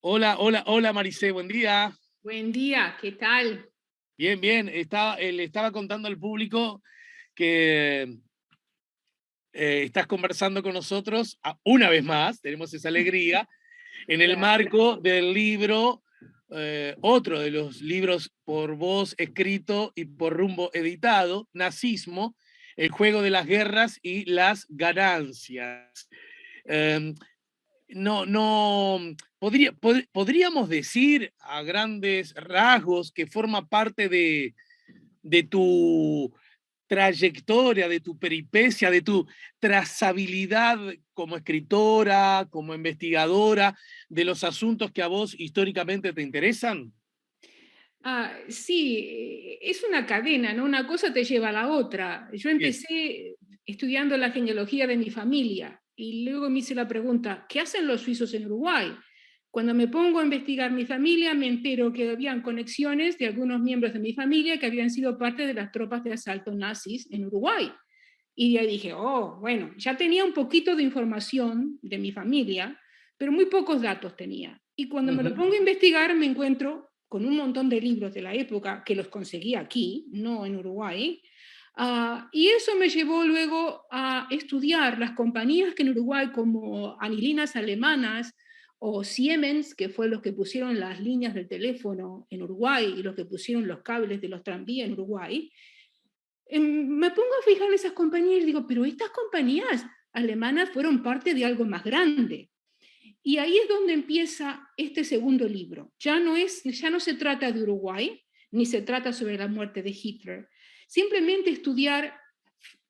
Hola, hola, hola Maricé, buen día. Buen día, ¿qué tal? Bien, bien. Le estaba contando al público que estás conversando con nosotros una vez más, tenemos esa alegría, en el Gracias. marco del libro, otro de los libros por vos escrito y por Rumbo editado, Nazismo, el juego de las guerras y las ganancias. Eh, no, podríamos decir a grandes rasgos que forma parte de tu trayectoria, de tu peripecia, de tu trazabilidad como escritora, como investigadora, de los asuntos que a vos históricamente te interesan. Sí, es una cadena, ¿no? Una cosa te lleva a la otra. Yo Bien. empecé estudiando la genealogía de mi familia y luego me hice la pregunta, ¿qué hacen los suizos en Uruguay? Cuando me pongo a investigar mi familia, me entero que habían conexiones de algunos miembros de mi familia que habían sido parte de las tropas de asalto nazis en Uruguay. Y ya dije, oh, bueno, ya tenía un poquito de información de mi familia, pero muy pocos datos tenía. Y cuando me lo Ujú. pongo a investigar, me encuentro con un montón de libros de la época que los conseguí aquí, no en Uruguay. Y eso me llevó luego a estudiar las compañías que en Uruguay, como Anilinas Alemanas o Siemens, que fue los que pusieron las líneas del teléfono en Uruguay y los que pusieron los cables de los tranvías en Uruguay, me pongo a fijar en esas compañías y digo, pero estas compañías alemanas fueron parte de algo más grande. Y ahí es donde empieza este segundo libro. Ya no se trata de Uruguay, ni se trata sobre la muerte de Hitler. Simplemente estudiar,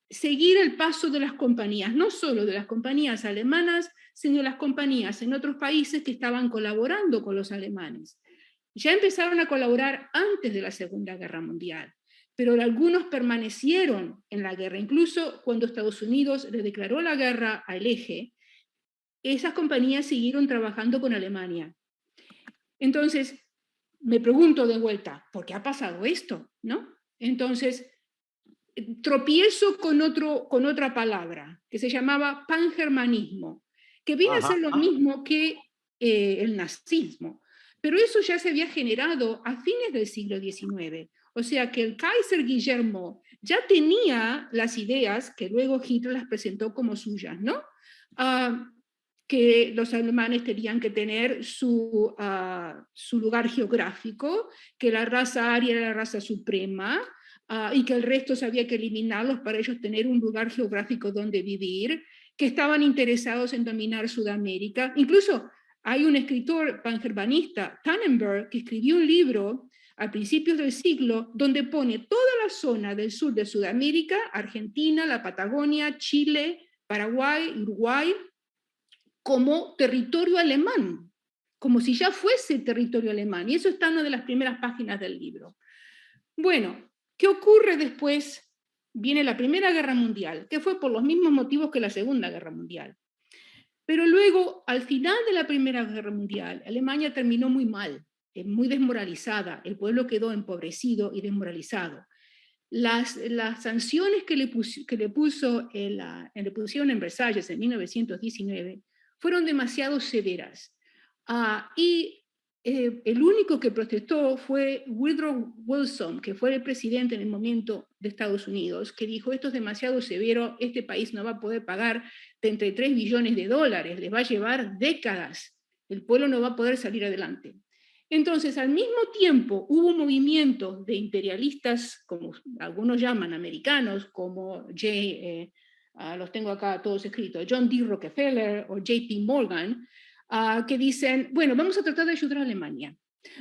seguir el paso de las compañías, no solo de las compañías alemanas, sino de las compañías en otros países que estaban colaborando con los alemanes. Ya empezaron a colaborar antes de la Segunda Guerra Mundial, pero algunos permanecieron en la guerra. Incluso cuando Estados Unidos le declaró la guerra al eje, esas compañías siguieron trabajando con Alemania. Entonces, me pregunto de vuelta, ¿por qué ha pasado esto? ¿No? Entonces, tropiezo con otra palabra que se llamaba pangermanismo, que viene a Ajá. ser lo mismo que el nazismo, pero eso ya se había generado a fines del siglo XIX. O sea que el Kaiser Guillermo ya tenía las ideas que luego Hitler las presentó como suyas, ¿no? Uh, que los alemanes tenían que tener su lugar geográfico, que la raza aria era la raza suprema, y que el resto se había que eliminarlos para ellos tener un lugar geográfico donde vivir, que estaban interesados en dominar Sudamérica. Incluso hay un escritor pangermanista, Tannenberg, que escribió un libro a principios del siglo donde pone toda la zona del sur de Sudamérica, Argentina, la Patagonia, Chile, Paraguay, Uruguay, como territorio alemán, como si ya fuese territorio alemán. Y eso está en una de las primeras páginas del libro. Bueno, ¿qué ocurre después? Viene la Primera Guerra Mundial, que fue por los mismos motivos que la Segunda Guerra Mundial. Pero luego, al final de la Primera Guerra Mundial, Alemania terminó muy mal, muy desmoralizada, el pueblo quedó empobrecido y desmoralizado. Las sanciones le pusieron en Versalles en 1919 fueron demasiado severas. Y el único que protestó fue Woodrow Wilson, que fue el presidente en el momento de Estados Unidos, que dijo, esto es demasiado severo, este país no va a poder pagar 33 billones de dólares, les va a llevar décadas, el pueblo no va a poder salir adelante. Entonces, al mismo tiempo, hubo un movimiento de imperialistas, como algunos llaman americanos, como los tengo acá todos escritos, John D. Rockefeller o JP Morgan, que dicen, bueno, vamos a tratar de ayudar a Alemania.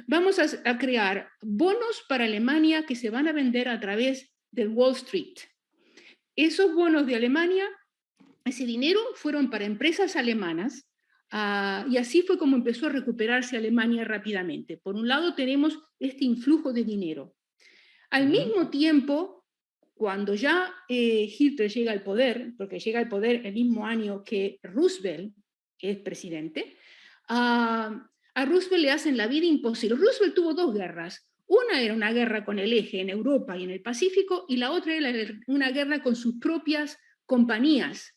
Vamos a crear bonos para Alemania que se van a vender a través del Wall Street. Esos bonos de Alemania, ese dinero fueron para empresas alemanas. Y así fue como empezó a recuperarse Alemania rápidamente. Por un lado tenemos este influjo de dinero. Al Ujú. mismo tiempo, cuando ya Hitler llega al poder, porque llega al poder el mismo año que Roosevelt es presidente, a Roosevelt le hacen la vida imposible. Roosevelt tuvo dos guerras. Una era una guerra con el eje en Europa y en el Pacífico, y la otra era una guerra con sus propias compañías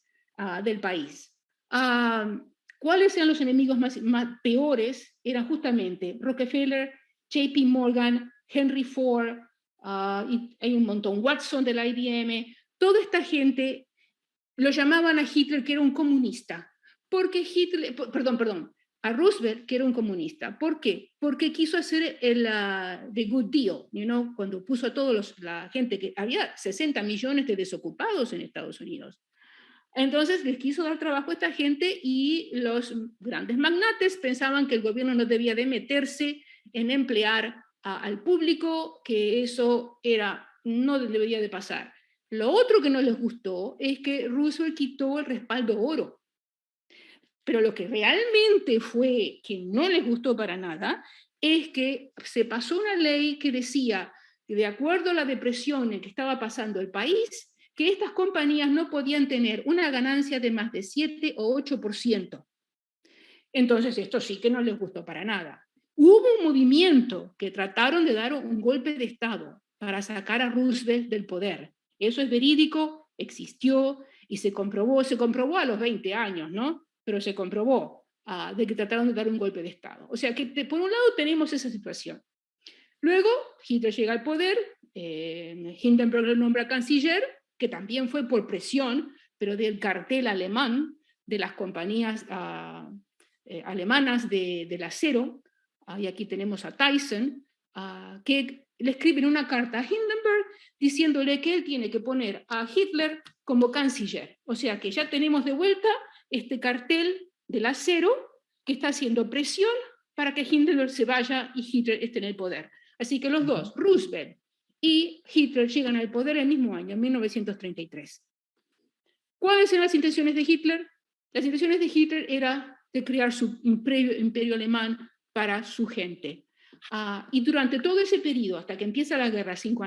del país. Uh, ¿Cuáles eran los enemigos más peores? Eran justamente Rockefeller, JP Morgan, Henry Ford, y hay un montón, Watson de la IBM, toda esta gente lo llamaban a Hitler que era un comunista, porque Hitler, perdón, a Roosevelt que era un comunista. ¿Por qué? Porque quiso hacer the good deal, cuando puso a todos la gente, que había 60 millones de desocupados en Estados Unidos. Entonces les quiso dar trabajo a esta gente y los grandes magnates pensaban que el gobierno no debía de meterse en emplear al público, que eso no debería de pasar. Lo otro que no les gustó es que Roosevelt quitó el respaldo oro. Pero lo que realmente fue que no les gustó para nada es que se pasó una ley que decía que, de acuerdo a la depresión en que estaba pasando el país, que estas compañías no podían tener una ganancia de más de 7 o 8%. Entonces esto sí que no les gustó para nada. Hubo un movimiento que trataron de dar un golpe de Estado para sacar a Roosevelt del poder. Eso es verídico, existió y se comprobó a los 20 años, ¿no? Pero se comprobó de que trataron de dar un golpe de Estado. O sea que por un lado tenemos esa situación. Luego Hitler llega al poder, Hindenburg lo nombra canciller, que también fue por presión, pero del cartel alemán, de las compañías alemanas del acero, y aquí tenemos a Tyson, que le escriben una carta a Hindenburg diciéndole que él tiene que poner a Hitler como canciller. O sea que ya tenemos de vuelta este cartel del acero que está haciendo presión para que Hindenburg se vaya y Hitler esté en el poder. Así que los dos, Roosevelt y Hitler, llegan al poder el mismo año, en 1933. ¿Cuáles eran las intenciones de Hitler? Las intenciones de Hitler era de crear su imperio alemán para su gente. Y durante todo ese periodo, hasta que empieza la guerra, 6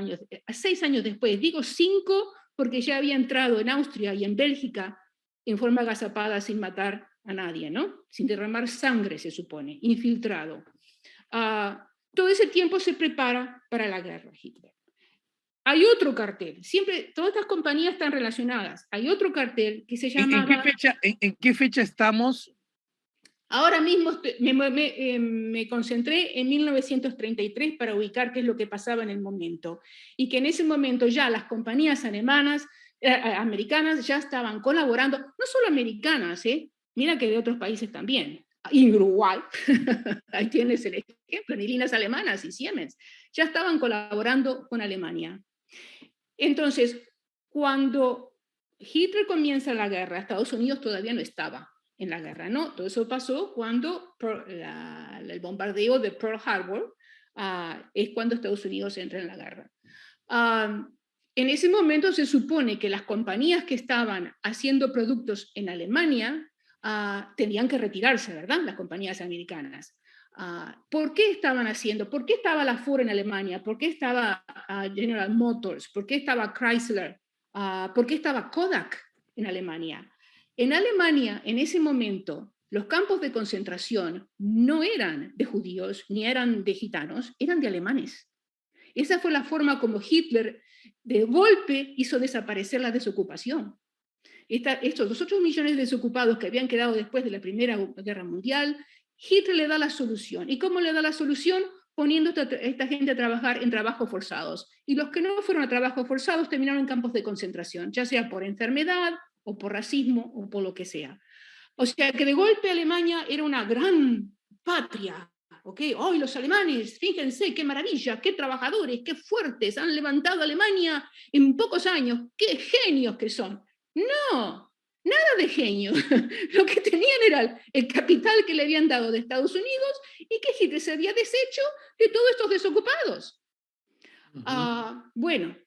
años después, digo 5 porque ya había entrado en Austria y en Bélgica en forma agazapada, sin matar a nadie, ¿no? Sin derramar sangre, se supone, infiltrado. Todo ese tiempo se prepara para la guerra, Hitler. Hay otro cartel, siempre, todas estas compañías están relacionadas. Hay otro cartel que se llama... ¿En qué fecha estamos? Ahora mismo me concentré en 1933 para ubicar qué es lo que pasaba en el momento. Y que en ese momento ya las compañías americanas ya estaban colaborando, no solo americanas, mira que de otros países también. Y Uruguay, ahí tienes el ejemplo, ni líneas alemanas y Siemens, ya estaban colaborando con Alemania. Entonces, cuando Hitler comienza la guerra, Estados Unidos todavía no estaba en la guerra, ¿no? Todo eso pasó cuando el bombardeo de Pearl Harbor es cuando Estados Unidos entra en la guerra. En ese momento se supone que las compañías que estaban haciendo productos en Alemania tenían que retirarse, ¿verdad? Las compañías americanas. ¿Por qué estaban haciendo? ¿Por qué estaba la Ford en Alemania? ¿Por qué estaba General Motors? ¿Por qué estaba Chrysler? ¿Por qué estaba Kodak en Alemania? En Alemania, en ese momento, los campos de concentración no eran de judíos ni eran de gitanos, eran de alemanes. Esa fue la forma como Hitler de golpe hizo desaparecer la desocupación. Estos 2 millones de desocupados que habían quedado después de la Primera Guerra Mundial, Hitler le da la solución. ¿Y cómo le da la solución? Poniendo a esta gente a trabajar en trabajos forzados. Y los que no fueron a trabajos forzados terminaron en campos de concentración, ya sea por enfermedad o por racismo o por lo que sea. O sea que de golpe Alemania era una gran patria. ¿Okay? Hoy los alemanes, fíjense qué maravilla, qué trabajadores, qué fuertes, han levantado Alemania en pocos años, qué genios que son. No, nada de genio. Lo que tenían era el capital que le habían dado de Estados Unidos y que Hitler se había deshecho de todos estos desocupados. Bueno,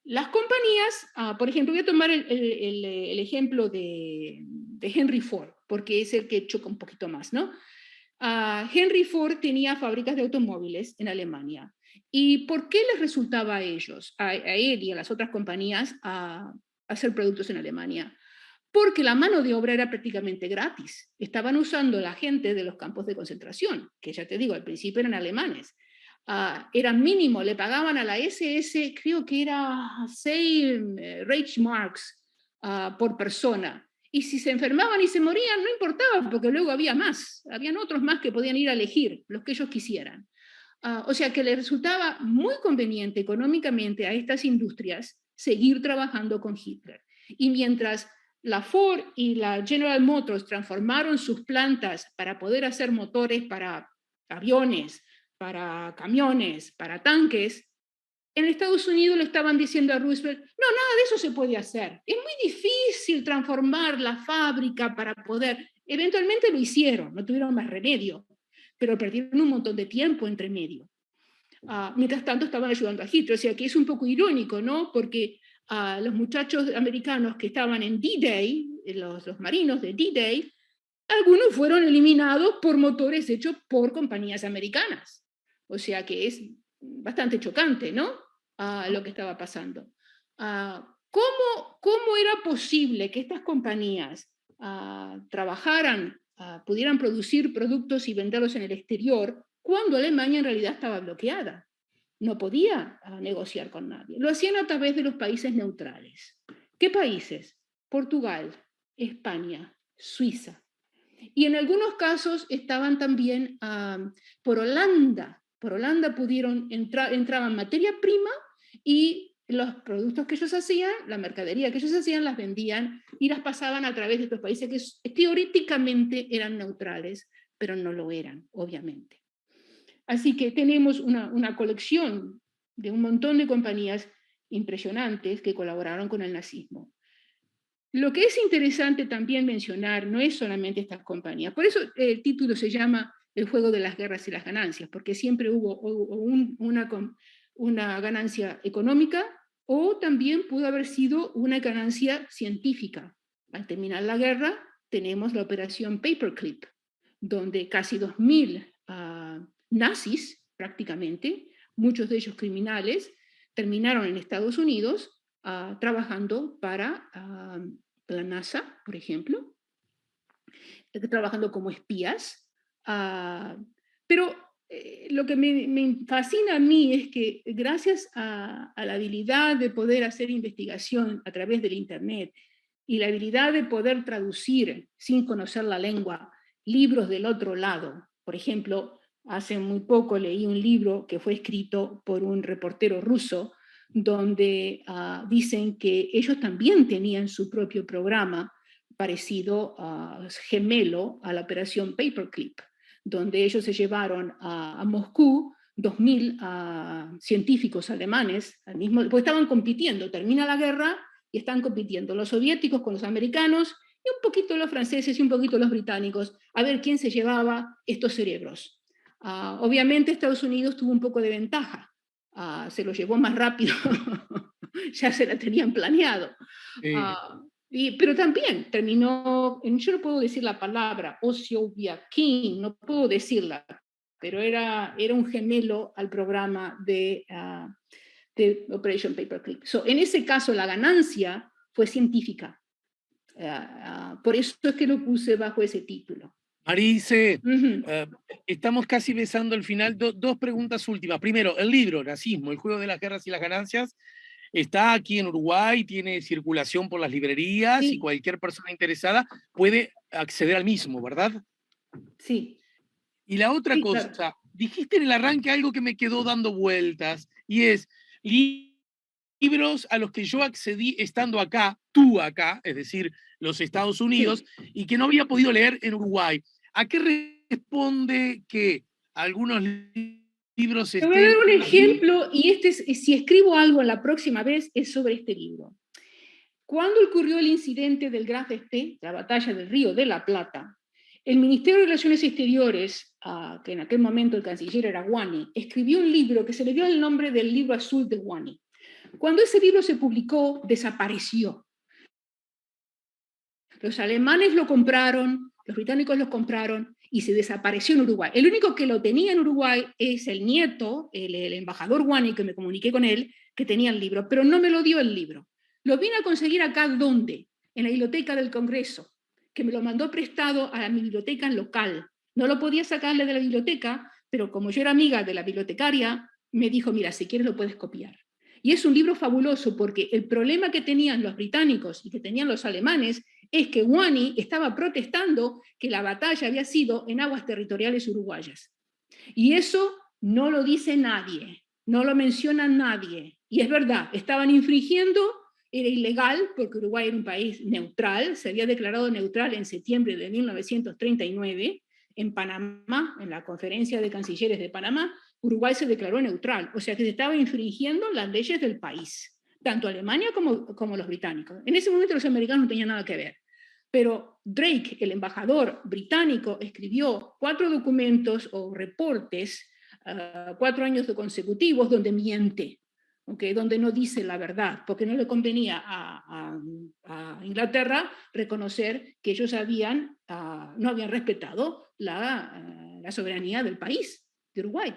las compañías, por ejemplo, voy a tomar el ejemplo de Henry Ford, porque es el que choca un poquito más, ¿no? Henry Ford tenía fábricas de automóviles en Alemania. ¿Y por qué les resultaba a ellos, a él y a las otras compañías, hacer productos en Alemania? Porque la mano de obra era prácticamente gratis. Estaban usando la gente de los campos de concentración, que ya te digo, al principio eran alemanes. Era mínimo, le pagaban a la SS, creo que era 6 Reichsmarks por persona. Y si se enfermaban y se morían, no importaba, porque luego había más, habían otros más que podían ir a elegir, los que ellos quisieran. O sea que le resultaba muy conveniente económicamente a estas industrias seguir trabajando con Hitler. Y mientras la Ford y la General Motors transformaron sus plantas para poder hacer motores para aviones, para camiones, para tanques, en Estados Unidos le estaban diciendo a Roosevelt, no, nada de eso se puede hacer. Es muy difícil transformar la fábrica para poder. Eventualmente lo hicieron, no tuvieron más remedio, pero perdieron un montón de tiempo entre medio. Mientras tanto estaban ayudando a Hitler, o sea que es un poco irónico, ¿no? Porque los muchachos americanos que estaban en D-Day, los marinos de D-Day, algunos fueron eliminados por motores hechos por compañías americanas. O sea que es bastante chocante, ¿no? Lo que estaba pasando. ¿Cómo era posible que estas compañías trabajaran, pudieran producir productos y venderlos en el exterior cuando Alemania en realidad estaba bloqueada? No podía negociar con nadie. Lo hacían a través de los países neutrales. ¿Qué países? Portugal, España, Suiza. Y en algunos casos estaban también por Holanda. Por Holanda entraban materia prima y los productos que ellos hacían, la mercadería que ellos hacían, las vendían y las pasaban a través de estos países que teóricamente eran neutrales, pero no lo eran, obviamente. Así que tenemos una colección de un montón de compañías impresionantes que colaboraron con el nazismo. Lo que es interesante también mencionar no es solamente estas compañías, por eso el título se llama El juego de las guerras y las ganancias, porque siempre hubo una ganancia económica o también pudo haber sido una ganancia científica. Al terminar la guerra tenemos la operación Paperclip, donde casi 2.000 nazis prácticamente, muchos de ellos criminales, terminaron en Estados Unidos trabajando para la NASA, por ejemplo, trabajando como espías. Pero lo que me fascina a mí es que gracias a la habilidad de poder hacer investigación a través del Internet y la habilidad de poder traducir sin conocer la lengua libros del otro lado, por ejemplo, hace muy poco leí un libro que fue escrito por un reportero ruso donde dicen que ellos también tenían su propio programa parecido, gemelo a la operación Paperclip, donde ellos se llevaron a Moscú 2.000 científicos alemanes, porque estaban compitiendo, termina la guerra y están compitiendo los soviéticos con los americanos y un poquito los franceses y un poquito los británicos, a ver quién se llevaba estos cerebros. Obviamente Estados Unidos tuvo un poco de ventaja, se lo llevó más rápido, ya se la tenían planeado. Pero también terminó, yo no puedo decir la palabra, Osseoviakin, no puedo decirla, pero era un gemelo al programa de Operation Paperclip. En ese caso la ganancia fue científica. Por eso es que lo puse bajo ese título. Marise, estamos casi besando el final. Dos preguntas últimas. Primero, el libro, Nazismo, el juego de las guerras y las ganancias, está aquí en Uruguay, tiene circulación por las librerías y cualquier persona interesada puede acceder al mismo, ¿verdad? Sí. Y la otra cosa, claro, dijiste en el arranque algo que me quedó dando vueltas, y es libros a los que yo accedí estando acá, tú acá, es decir, los Estados Unidos, y que no había podido leer en Uruguay. ¿A qué responde que algunos libros estén? Te voy a dar un ejemplo, y si escribo algo la próxima vez, es sobre este libro. Cuando ocurrió el incidente del Graf Spee, la batalla del Río de la Plata, el Ministerio de Relaciones Exteriores, que en aquel momento el canciller era Guani, escribió un libro que se le dio el nombre del libro azul de Guani. Cuando ese libro se publicó, desapareció. Los alemanes lo compraron, los británicos lo compraron y se desapareció en Uruguay. El único que lo tenía en Uruguay es el nieto, el embajador Guani, que me comuniqué con él, que tenía el libro, pero no me lo dio el libro. Lo vine a conseguir acá, ¿dónde? En la biblioteca del Congreso, que me lo mandó prestado a mi biblioteca local. No lo podía sacarle de la biblioteca, pero como yo era amiga de la bibliotecaria, me dijo, mira, si quieres lo puedes copiar. Y es un libro fabuloso porque el problema que tenían los británicos y que tenían los alemanes es que Guani estaba protestando que la batalla había sido en aguas territoriales uruguayas. Y eso no lo dice nadie, no lo menciona nadie. Y es verdad, estaban infringiendo, era ilegal, porque Uruguay era un país neutral, se había declarado neutral en septiembre de 1939, en Panamá, en la Conferencia de Cancilleres de Panamá, Uruguay se declaró neutral, o sea que se estaba infringiendo las leyes del país, tanto Alemania como los británicos. En ese momento los americanos no tenían nada que ver. Pero Drake, el embajador británico, escribió 4 documentos o reportes, 4 años consecutivos, donde miente, ¿okay? Donde no dice la verdad, porque no le convenía a Inglaterra reconocer que ellos no habían respetado la soberanía del país, de Uruguay.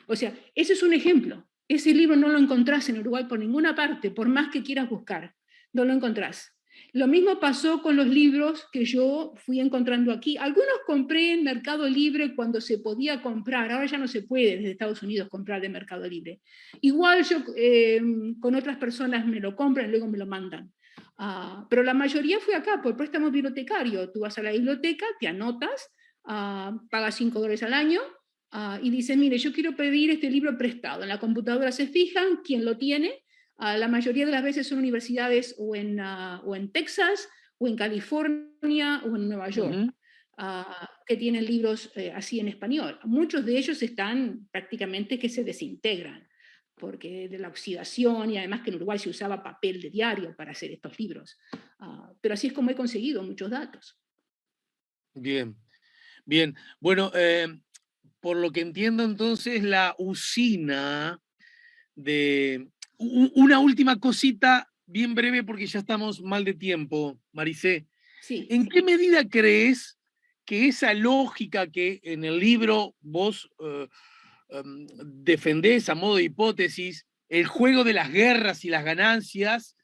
O sea, ese es un ejemplo. Ese libro no lo encontrás en Uruguay por ninguna parte, por más que quieras buscar, no lo encontrás. Lo mismo pasó con los libros que yo fui encontrando aquí. Algunos compré en Mercado Libre cuando se podía comprar, ahora ya no se puede desde Estados Unidos comprar de Mercado Libre. Igual yo con otras personas me lo compran y luego me lo mandan. Pero la mayoría fue acá, por préstamo bibliotecario. Tú vas a la biblioteca, te anotas, pagas $5 al año y dices, mire, yo quiero pedir este libro prestado. En la computadora se fijan quién lo tiene. La mayoría de las veces son universidades o en Texas, o en California, o en Nueva York, que tienen libros así en español. Muchos de ellos están prácticamente que se desintegran, porque de la oxidación, y además que en Uruguay se usaba papel de diario para hacer estos libros. Pero así es como he conseguido muchos datos. Bien, bien. Bueno, por lo que entiendo entonces, la usina de... Una última cosita bien breve porque ya estamos mal de tiempo, Maricé. Sí. ¿En qué medida crees que esa lógica que en el libro vos defendés a modo de hipótesis, el juego de las guerras y las ganancias,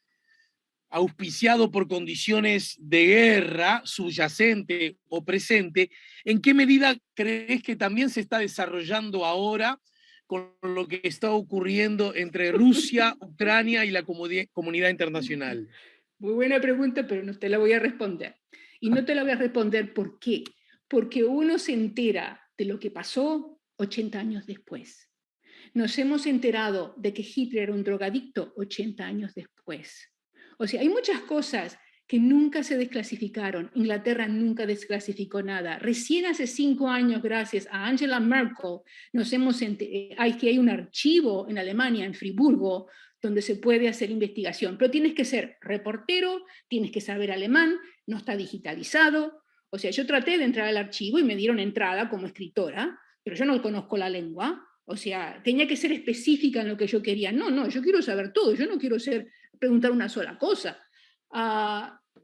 auspiciado por condiciones de guerra subyacente o presente, ¿en qué medida crees que también se está desarrollando ahora con lo que está ocurriendo entre Rusia, Ucrania y la comunidad internacional? Muy buena pregunta, pero no te la voy a responder. Y no te la voy a responder ¿por qué? Porque uno se entera de lo que pasó 80 años después. Nos hemos enterado de que Hitler era un drogadicto 80 años después. O sea, hay muchas cosas que nunca se desclasificaron. Inglaterra nunca desclasificó nada. Recién hace 5 años, gracias a Angela Merkel, hay un archivo en Alemania, en Friburgo, donde se puede hacer investigación. Pero tienes que ser reportero, tienes que saber alemán, no está digitalizado. O sea, yo traté de entrar al archivo y me dieron entrada como escritora, pero yo no conozco la lengua. O sea, tenía que ser específica en lo que yo quería. No, yo quiero saber todo, yo no quiero preguntar una sola cosa.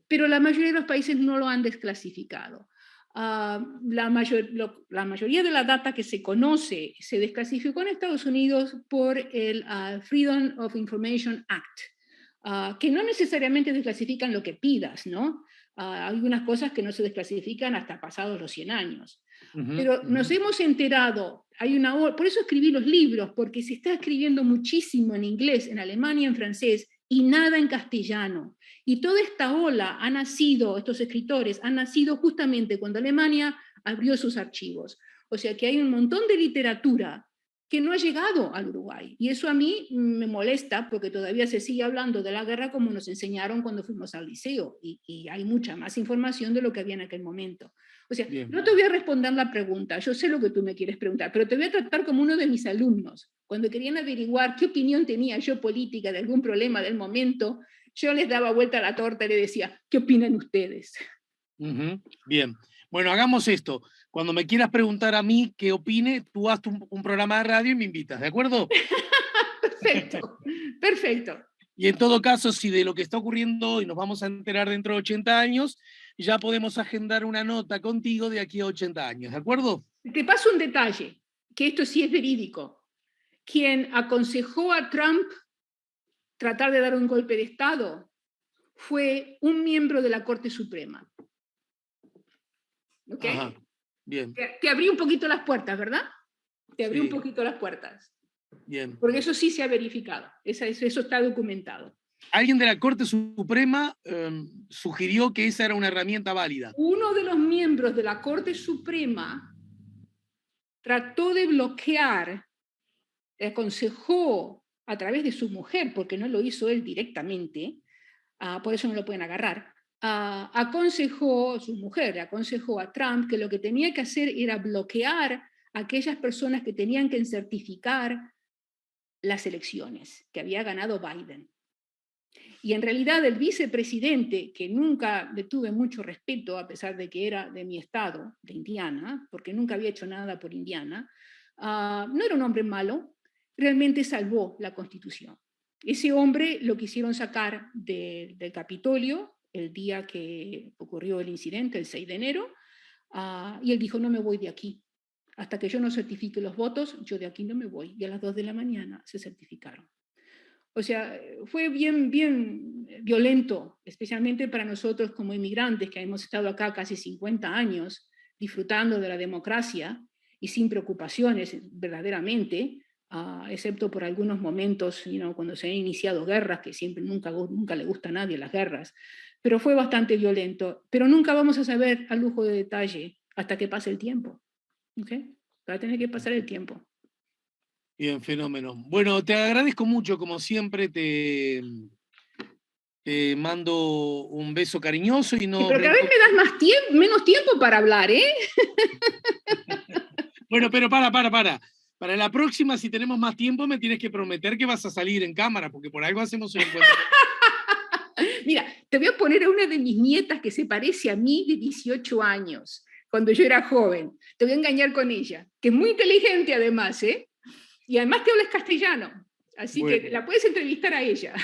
Pero la mayoría de los países no lo han desclasificado. La mayoría de la data que se conoce se desclasificó en Estados Unidos por el Freedom of Information Act, que no necesariamente desclasifican lo que pidas, ¿no? Hay algunas cosas que no se desclasifican hasta pasados los 100 años. Pero nos hemos enterado, por eso escribí los libros, porque se está escribiendo muchísimo en inglés, en alemán y en francés, y nada en castellano. Y toda esta ola ha nacido, estos escritores han nacido justamente cuando Alemania abrió sus archivos. O sea que hay un montón de literatura que no ha llegado al Uruguay. Y eso a mí me molesta porque todavía se sigue hablando de la guerra como nos enseñaron cuando fuimos al liceo. Y hay mucha más información de lo que había en aquel momento. O sea, Bien. no te voy a responder la pregunta, yo sé lo que tú me quieres preguntar, pero te voy a tratar como uno de mis alumnos. Cuando querían averiguar qué opinión tenía yo política de algún problema del momento, yo les daba vuelta a la torta y les decía, ¿qué opinan ustedes? Bien. Bueno, hagamos esto. Cuando me quieras preguntar a mí qué opine, tú haz un programa de radio y me invitas, ¿de acuerdo? Perfecto, perfecto. Y en todo caso, si de lo que está ocurriendo hoy nos vamos a enterar dentro de 80 años, ya podemos agendar una nota contigo de aquí a 80 años, ¿de acuerdo? Te paso un detalle, que esto sí es verídico. Quien aconsejó a Trump tratar de dar un golpe de Estado fue un miembro de la Corte Suprema. ¿Ok? Ajá. Bien. Te abrí un poquito las puertas, ¿verdad? Te abrí un Sí. poquito las puertas. Bien. Porque eso sí se ha verificado, eso está documentado. alguien de la Corte Suprema sugirió que esa era una herramienta válida. Uno de los miembros de la Corte Suprema trató de bloquear, aconsejó a través de su mujer, porque no lo hizo él directamente, por eso no lo pueden agarrar, su mujer aconsejó a Trump que lo que tenía que hacer era bloquear a aquellas personas que tenían que certificar las elecciones, que había ganado Biden. Y en realidad el vicepresidente, que nunca le tuve mucho respeto, a pesar de que era de mi estado, de Indiana, porque nunca había hecho nada por Indiana, no era un hombre malo, realmente salvó la Constitución. Ese hombre lo quisieron sacar del Capitolio el día que ocurrió el incidente, el 6 de enero, y él dijo, no me voy de aquí. Hasta que yo no certifique los votos, yo de aquí no me voy. Y a las 2 de la mañana se certificaron. O sea, fue bien violento, especialmente para nosotros como inmigrantes que hemos estado acá casi 50 años disfrutando de la democracia y sin preocupaciones verdaderamente, excepto por algunos momentos, cuando se han iniciado guerras, que siempre nunca le gusta a nadie las guerras, pero fue bastante violento. Pero nunca vamos a saber a lujo de detalle hasta que pase el tiempo. ¿Okay? Va a tener que pasar el tiempo. Bien, fenómeno. Bueno, te agradezco mucho, como siempre, te mando un beso cariñoso y no... Sí, pero cada vez me das menos tiempo para hablar, ¿eh? Bueno, pero para. Para la próxima, si tenemos más tiempo, me tienes que prometer que vas a salir en cámara, porque por algo hacemos un encuentro. Mira, te voy a poner a una de mis nietas que se parece a mí de 18 años, cuando yo era joven. Te voy a engañar con ella, que es muy inteligente además, ¿eh? Y además te hablas castellano, así bueno, que la puedes entrevistar a ella.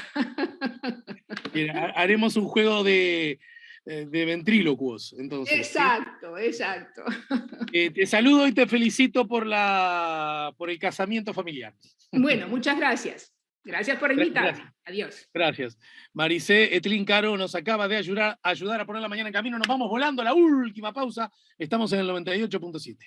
Mira, haremos un juego de ventrílocuos, entonces. Exacto. Te saludo y te felicito por el casamiento familiar. Bueno, muchas gracias. Gracias por invitarme. Adiós. Gracias. Maricé Etlin Caro nos acaba de ayudar a poner la mañana en camino. Nos vamos volando a la última pausa. Estamos en el 98.7.